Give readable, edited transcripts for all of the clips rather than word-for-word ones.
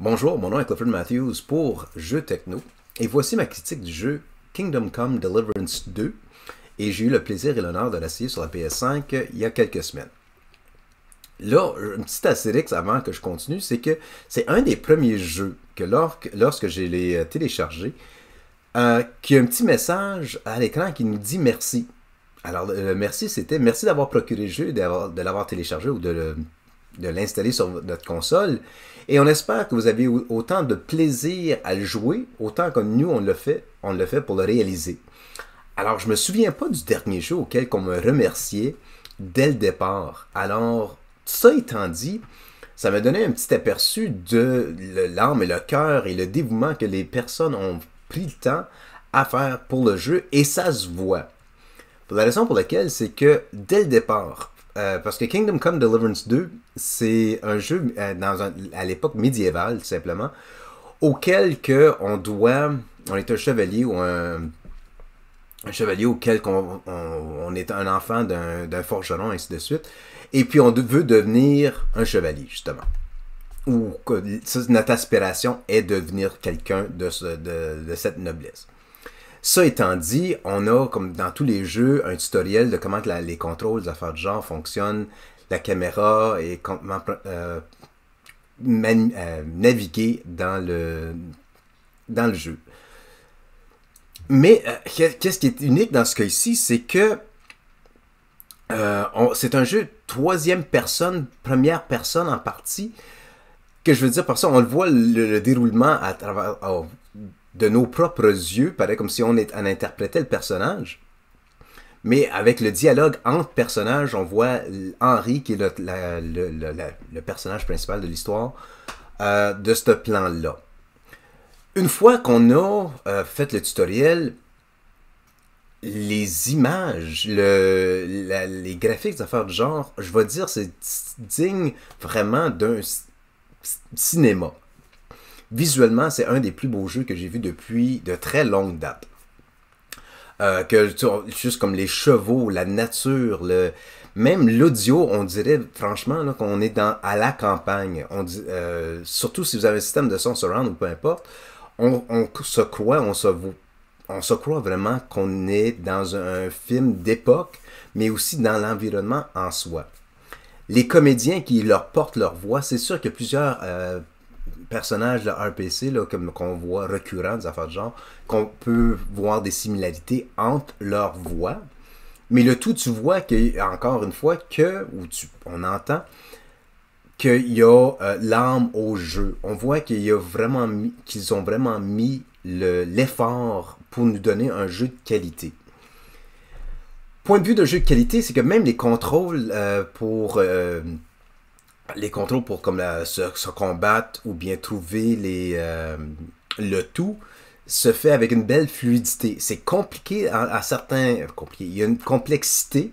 Bonjour, mon nom est Clifford Matthews pour Jeux Techno et voici ma critique du jeu Kingdom Come Deliverance 2 et j'ai eu le plaisir et l'honneur de l'essayer sur la PS5 il y a quelques semaines. Là, un petit astérix avant que je continue, c'est que c'est un des premiers jeux que lorsque je l'ai téléchargé, qu'il y a un petit message à l'écran qui nous dit merci. Alors, le merci, c'était merci d'avoir procuré le jeu, de l'avoir téléchargé ou de l'installer sur notre console. Et on espère que vous avez autant de plaisir à le jouer, autant que nous, on le fait pour le réaliser. Alors, je me souviens pas du dernier jeu auquel on me remerciait dès le départ. Alors, ça étant dit, ça m'a donné un petit aperçu de l'âme et le cœur et le dévouement que les personnes ont pris le temps à faire pour le jeu, et ça se voit. Pour la raison pour laquelle, c'est que dès le départ, parce que Kingdom Come Deliverance 2, c'est un jeu à l'époque médiévale, tout simplement, auquel on est un chevalier ou un chevalier auquel on est un enfant d'un forgeron, ainsi de suite, et puis on veut devenir un chevalier, justement. Ou notre aspiration est de devenir quelqu'un de cette noblesse. Ça étant dit, on a, comme dans tous les jeux, un tutoriel de comment les contrôles, les affaires de genre fonctionnent, la caméra et comment naviguer dans le jeu. Mais qu'est-ce qui est unique dans ce cas-ci, c'est que c'est un jeu troisième personne, première personne en partie, que je veux dire par ça, on le voit le déroulement à travers de nos propres yeux, pareil comme si on interprétait le personnage. Mais avec le dialogue entre personnages, on voit Henry, qui est le personnage principal de l'histoire, de ce plan-là. Une fois qu'on a fait le tutoriel, les images, les graphiques, des affaires du genre, je vais dire, c'est digne vraiment d'un cinéma. Visuellement, c'est un des plus beaux jeux que j'ai vu depuis de très longue date. Juste comme les chevaux, la nature, même l'audio, on dirait franchement là, qu'on est à la campagne. Surtout si vous avez un système de son surround ou peu importe, on se croit vraiment qu'on est dans un film d'époque, mais aussi dans l'environnement en soi. Les comédiens qui leur portent leur voix, c'est sûr qu'il y a plusieurs personnages de RPC qu'on voit récurrents, des affaires de genre, qu'on peut voir des similarités entre leurs voix. Mais le tout, tu vois encore une fois, on entend qu'il y a l'âme au jeu. On voit qu'ils ont vraiment mis l'effort pour nous donner un jeu de qualité. Point de vue de jeu de qualité, c'est que même les contrôles pour comme se combattre ou bien trouver le tout se fait avec une belle fluidité. C'est compliqué il y a une complexité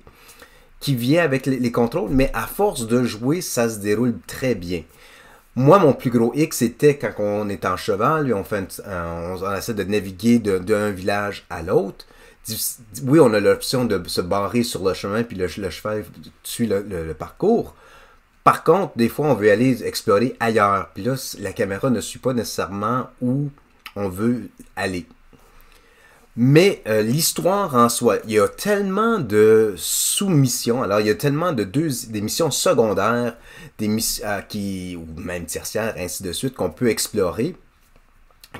qui vient avec les contrôles, mais à force de jouer, ça se déroule très bien. Moi, mon plus gros hic, c'était quand on est en cheval, et on essaie de naviguer d'un village à l'autre. Oui, on a l'option de se barrer sur le chemin, puis le cheval suit le parcours. Par contre, des fois, on veut aller explorer ailleurs. Puis là, la caméra ne suit pas nécessairement où on veut aller. Mais l'histoire en soi, il y a tellement de sous-missions. Alors, il y a tellement des missions secondaires, ou même tertiaires, ainsi de suite, qu'on peut explorer,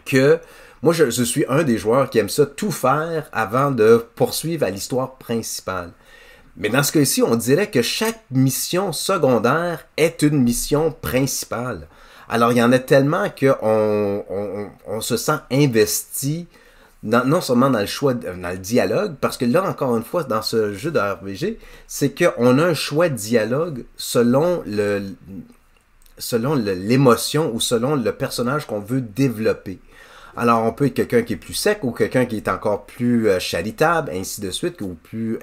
que moi, je suis un des joueurs qui aime ça tout faire avant de poursuivre à l'histoire principale. Mais dans ce cas-ci, on dirait que chaque mission secondaire est une mission principale. Alors, il y en a tellement qu'on se sent investi, non seulement dans le choix, dans le dialogue, parce que là, encore une fois, dans ce jeu de RPG, c'est qu'on a un choix de dialogue selon l'émotion ou selon le personnage qu'on veut développer. Alors, on peut être quelqu'un qui est plus sec ou quelqu'un qui est encore plus charitable, ainsi de suite, ou plus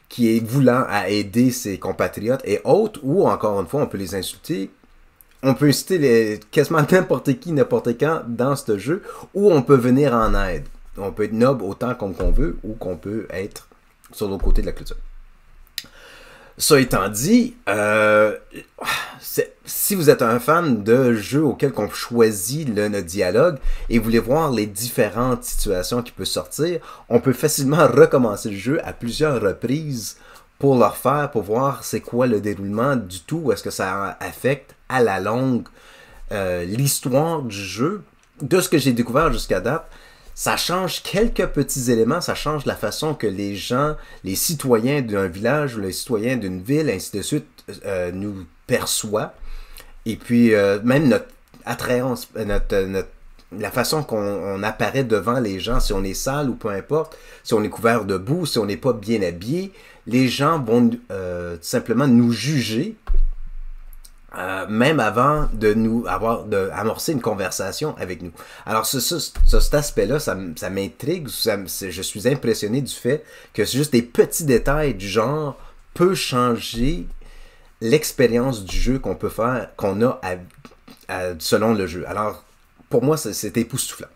qui est voulant à aider ses compatriotes et autres, ou encore une fois, on peut les insulter. On peut insulter quasiment n'importe qui, n'importe quand dans ce jeu, ou on peut venir en aide. On peut être noble autant qu'on veut, ou qu'on peut être sur l'autre côté de la clôture. Ça étant dit, si vous êtes un fan de jeux auxquels on choisit notre dialogue et vous voulez voir les différentes situations qui peuvent sortir, on peut facilement recommencer le jeu à plusieurs reprises pour le refaire, pour voir c'est quoi le déroulement du tout, est-ce que ça affecte à la longue l'histoire du jeu. De ce que j'ai découvert jusqu'à date, ça change quelques petits éléments, ça change la façon que les gens, les citoyens d'un village ou les citoyens d'une ville, ainsi de suite, nous perçoivent. Et puis, même notre attrayance, la façon qu'on apparaît devant les gens, si on est sale ou peu importe, si on est couvert de boue, si on n'est pas bien habillé, les gens vont simplement nous juger. Même avant de nous amorcer une conversation avec nous. Alors cet aspect-là, ça m'intrigue, je suis impressionné du fait que c'est juste des petits détails du genre peut changer l'expérience du jeu qu'on peut faire, qu'on a selon le jeu. Alors, pour moi, c'est époustouflant.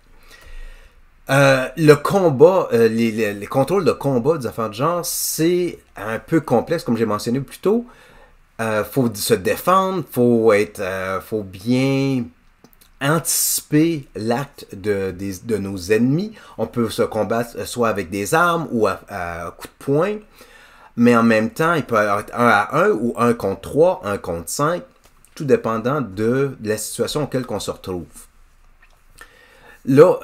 Le combat, les contrôles de combat des affaires de genre, c'est un peu complexe, comme j'ai mentionné plus tôt. Faut se défendre, faut bien anticiper l'acte de nos ennemis. On peut se combattre soit avec des armes ou à coups de poing, mais en même temps, il peut y avoir 1 à 1 ou 1 contre 3, 1 contre 5, tout dépendant de la situation auquel on se retrouve. Là,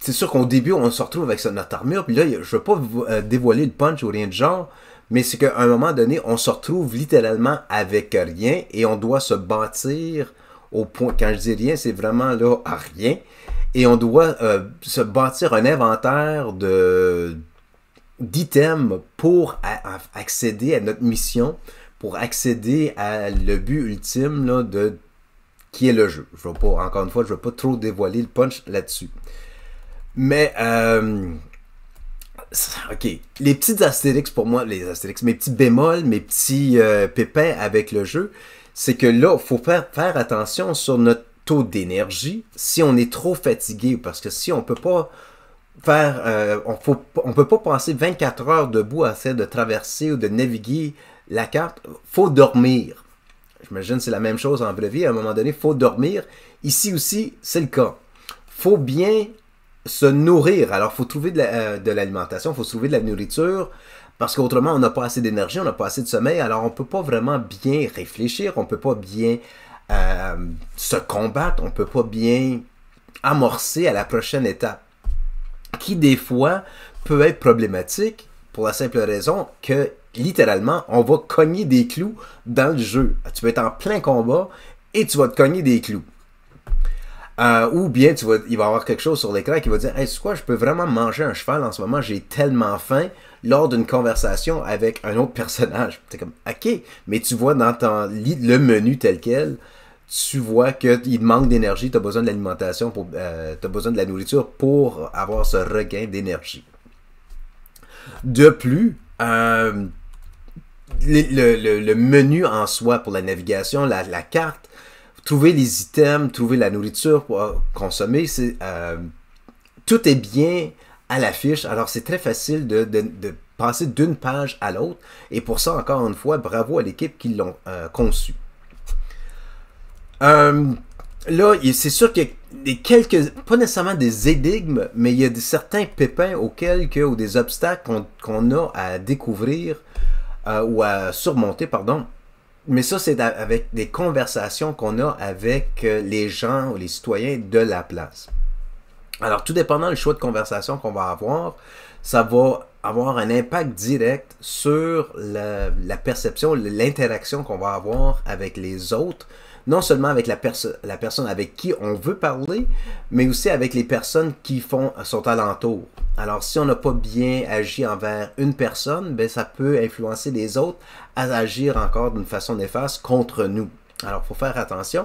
c'est sûr qu'au début, on se retrouve avec notre armure, puis là, je ne veux pas vous dévoiler le punch ou rien de genre, mais c'est qu'à un moment donné, on se retrouve littéralement avec rien et on doit se bâtir au point, quand je dis rien, c'est vraiment là à rien, et on doit se bâtir un inventaire d'items pour accéder à notre mission, pour accéder à le but ultime là, qui est le jeu. Je vais pas, encore une fois, je ne vais pas trop dévoiler le punch là-dessus. Mais ok, les petites astérix pour moi, mes petits bémols, mes petits pépins avec le jeu, c'est que là, il faut faire attention sur notre taux d'énergie si on est trop fatigué, parce que si on peut pas on peut pas passer 24 heures debout à essayer de traverser ou de naviguer la carte, faut dormir. J'imagine que c'est la même chose en vraie vie, à un moment donné, il faut dormir. Ici aussi, c'est le cas. Faut bien se nourrir. Alors, il faut trouver de l'alimentation, il faut trouver de la nourriture, parce qu'autrement, on n'a pas assez d'énergie, on n'a pas assez de sommeil, alors on ne peut pas vraiment bien réfléchir, on ne peut pas bien se combattre, on ne peut pas bien amorcer à la prochaine étape, qui des fois peut être problématique pour la simple raison que, littéralement, on va cogner des clous dans le jeu. Tu peux être en plein combat et tu vas te cogner des clous. Ou bien il va y avoir quelque chose sur l'écran qui va dire « Hey, c'est quoi, je peux vraiment manger un cheval en ce moment, j'ai tellement faim » lors d'une conversation avec un autre personnage. C'est comme « Ok », mais tu vois dans le menu tel quel, tu vois qu'il manque d'énergie, tu as besoin de l'alimentation, tu as besoin de la nourriture pour avoir ce regain d'énergie. De plus, le menu en soi pour la navigation, la carte, trouver les items, trouver la nourriture pour consommer, tout est bien à l'affiche. Alors, c'est très facile de passer d'une page à l'autre. Et pour ça, encore une fois, bravo à l'équipe qui l'ont conçu. Là, c'est sûr qu'il y a pas nécessairement des énigmes, mais il y a certains pépins ou des obstacles qu'on a à découvrir ou à surmonter, pardon. Mais ça, c'est avec des conversations qu'on a avec les gens ou les citoyens de la place. Alors, tout dépendant du choix de conversation qu'on va avoir, ça va avoir un impact direct sur la perception, l'interaction qu'on va avoir avec les autres, non seulement avec la personne avec qui on veut parler, mais aussi avec les personnes qui sont alentour. Alors, si on n'a pas bien agi envers une personne, ben, ça peut influencer les autres à agir encore d'une façon néfaste contre nous. Alors, il faut faire attention.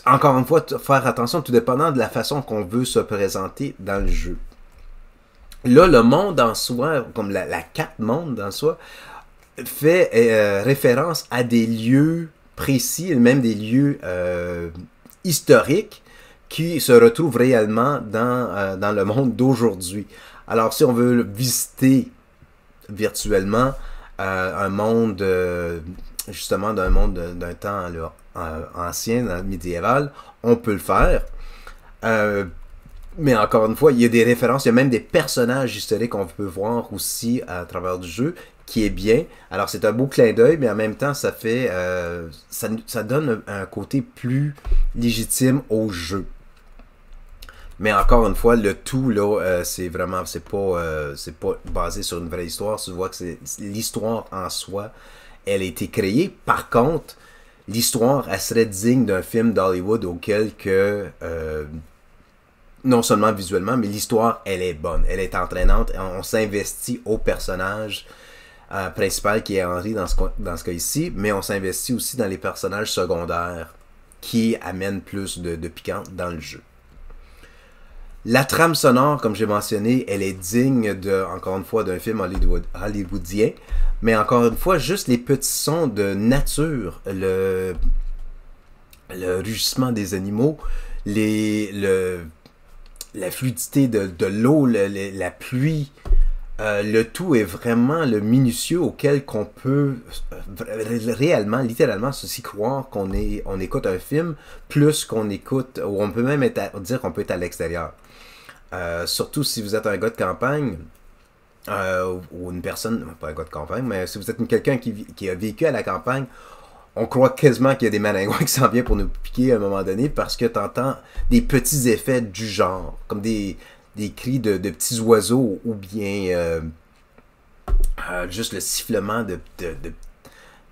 Encore une fois, faire attention tout dépendant de la façon qu'on veut se présenter dans le jeu. Là, le monde en soi, comme la carte monde en soi, fait référence à des lieux précis, même des lieux historiques qui se retrouvent réellement dans le monde d'aujourd'hui. Alors, si on veut le visiter virtuellement, un monde, justement, d'un monde d'un temps là, ancien, médiéval, on peut le faire. Euh, mais encore une fois, il y a des références, il y a même des personnages historiques qu'on peut voir aussi à travers du jeu, qui est bien. Alors c'est un beau clin d'œil, mais en même temps, ça fait, ça donne un côté plus légitime au jeu. Mais encore une fois, le tout là, c'est vraiment, c'est pas basé sur une vraie histoire. Tu vois que c'est l'histoire en soi, elle a été créée. Par contre, l'histoire, elle serait digne d'un film d'Hollywood auquel que non seulement visuellement, mais l'histoire, elle est bonne, elle est entraînante. On s'investit au personnage principal qui est Henry dans ce cas ici, mais on s'investit aussi dans les personnages secondaires qui amènent plus de piquant dans le jeu. La trame sonore, comme j'ai mentionné, elle est digne de, encore une fois, d'un film hollywoodien, mais encore une fois, juste les petits sons de nature, le rugissement des animaux, la fluidité de l'eau, la pluie, le tout est vraiment le minutieux auquel qu'on peut réellement, littéralement, s'y croire on écoute un film, plus qu'on écoute, ou on peut même dire qu'on peut être à l'extérieur. Surtout si vous êtes un gars de campagne, ou une personne, pas un gars de campagne, mais si vous êtes quelqu'un qui a vécu à la campagne, on croit quasiment qu'il y a des maringouins qui s'en viennent pour nous piquer à un moment donné parce que tu entends des petits effets du genre, comme des cris de petits oiseaux ou bien juste le sifflement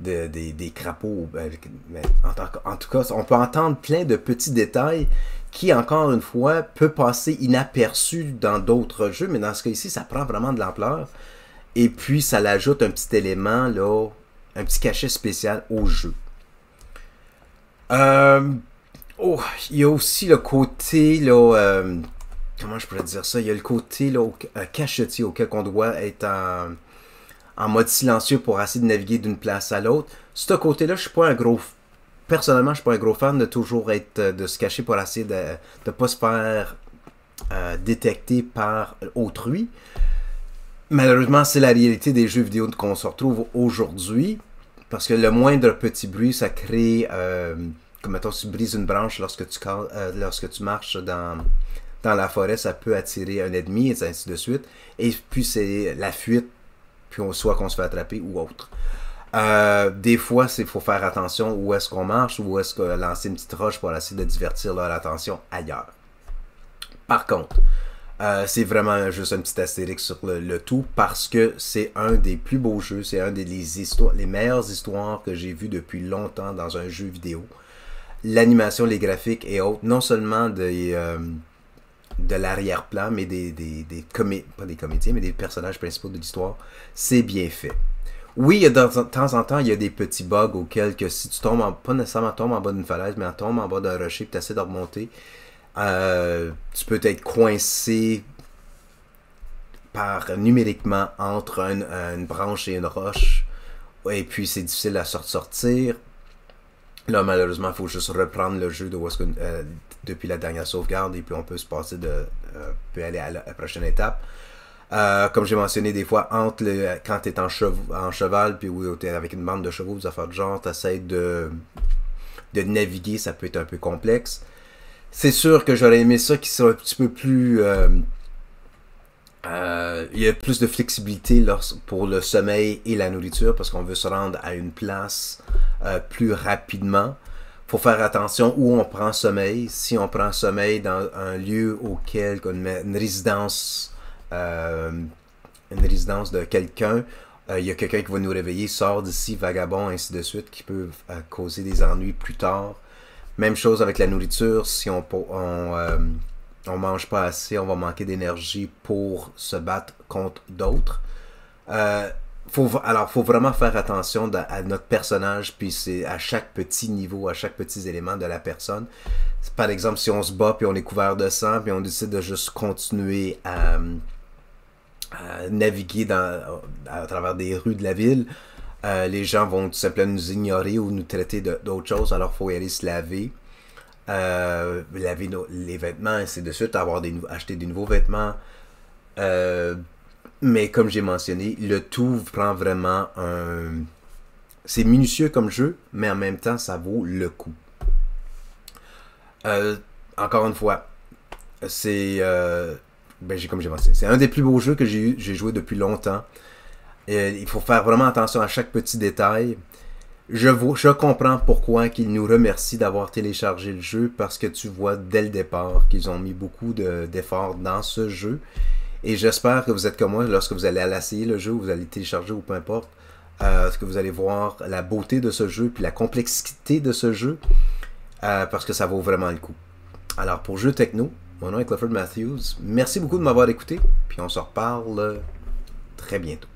des crapauds. Mais en tout cas, on peut entendre plein de petits détails qui, encore une fois, peut passer inaperçu dans d'autres jeux, mais dans ce cas-ci, ça prend vraiment de l'ampleur. Et puis, ça l'ajoute un petit élément, là, un petit cachet spécial au jeu. Il y a aussi le côté, là, comment je pourrais dire ça? Il y a le côté là, cachetier auquel on doit être en mode silencieux pour essayer de naviguer d'une place à l'autre. Ce côté-là, je suis pas un gros... Personnellement, je suis pas un gros fan de toujours être de se cacher pour essayer de ne pas se faire détecter par autrui. Malheureusement, c'est la réalité des jeux vidéo qu'on se retrouve aujourd'hui. Parce que le moindre petit bruit, ça crée... comme mettons, si tu brises une branche lorsque tu marches dans la forêt, ça peut attirer un ennemi, et ainsi de suite. Et puis, c'est la fuite, puis soit qu'on se fait attraper ou autre. Des fois, il faut faire attention où est-ce qu'on marche, ou où est-ce qu'on lancer une petite roche pour essayer de divertir leur attention ailleurs. Par contre, c'est vraiment juste un petit astérix sur le tout parce que c'est un des plus beaux jeux, c'est un des les meilleures histoires que j'ai vues depuis longtemps dans un jeu vidéo. L'animation, les graphiques et autres, non seulement de l'arrière-plan, mais pas des comédiens, mais des personnages principaux de l'histoire, c'est bien fait. Oui, il y a de temps en temps, il y a des petits bugs auxquels que si tu tombes, pas nécessairement tombes en bas d'une falaise, mais tombes en bas d'un rocher et tu essaies de remonter, tu peux être coincé numériquement entre une branche et une roche, et puis c'est difficile à sortir. Là, malheureusement, il faut juste reprendre le jeu depuis la dernière sauvegarde, et puis on peut se passer peut aller à la prochaine étape. Comme j'ai mentionné des fois, quand tu es en cheval, puis tu es avec une bande de chevaux, des affaires de genre, tu essaies de naviguer, ça peut être un peu complexe. C'est sûr que j'aurais aimé ça qui soit un petit peu plus... il y a plus de flexibilité pour le sommeil et la nourriture parce qu'on veut se rendre à une place plus rapidement. Faut faire attention où on prend sommeil. Si on prend sommeil dans un lieu auquel une résidence de quelqu'un, il y a quelqu'un qui va nous réveiller, sort d'ici, vagabond, ainsi de suite, qui peut causer des ennuis plus tard. Même chose avec la nourriture, si on mange pas assez, on va manquer d'énergie pour se battre contre d'autres. Faut vraiment faire attention à notre personnage, puis c'est à chaque petit niveau, à chaque petit élément de la personne. Par exemple, si on se bat, puis on est couvert de sang, puis on décide de juste continuer à naviguer à travers des rues de la ville, les gens vont tout simplement nous ignorer ou nous traiter d'autres choses, alors il faut y aller se laver. Laver les vêtements, ainsi de suite, acheter des nouveaux vêtements, Mais comme j'ai mentionné, le tout prend vraiment un... C'est minutieux comme jeu, mais en même temps, ça vaut le coup. Encore une fois, c'est... comme j'ai mentionné, c'est un des plus beaux jeux que j'ai joué depuis longtemps. Il faut faire vraiment attention à chaque petit détail. Je comprends pourquoi qu'ils nous remercient d'avoir téléchargé le jeu, parce que tu vois dès le départ qu'ils ont mis beaucoup d'efforts dans ce jeu. Et j'espère que vous êtes comme moi, lorsque vous allez essayer le jeu, vous allez télécharger ou peu importe, que vous allez voir la beauté de ce jeu, puis la complexité de ce jeu, parce que ça vaut vraiment le coup. Alors pour Jeux Techno, mon nom est Clifford Matthews. Merci beaucoup de m'avoir écouté, puis on se reparle très bientôt.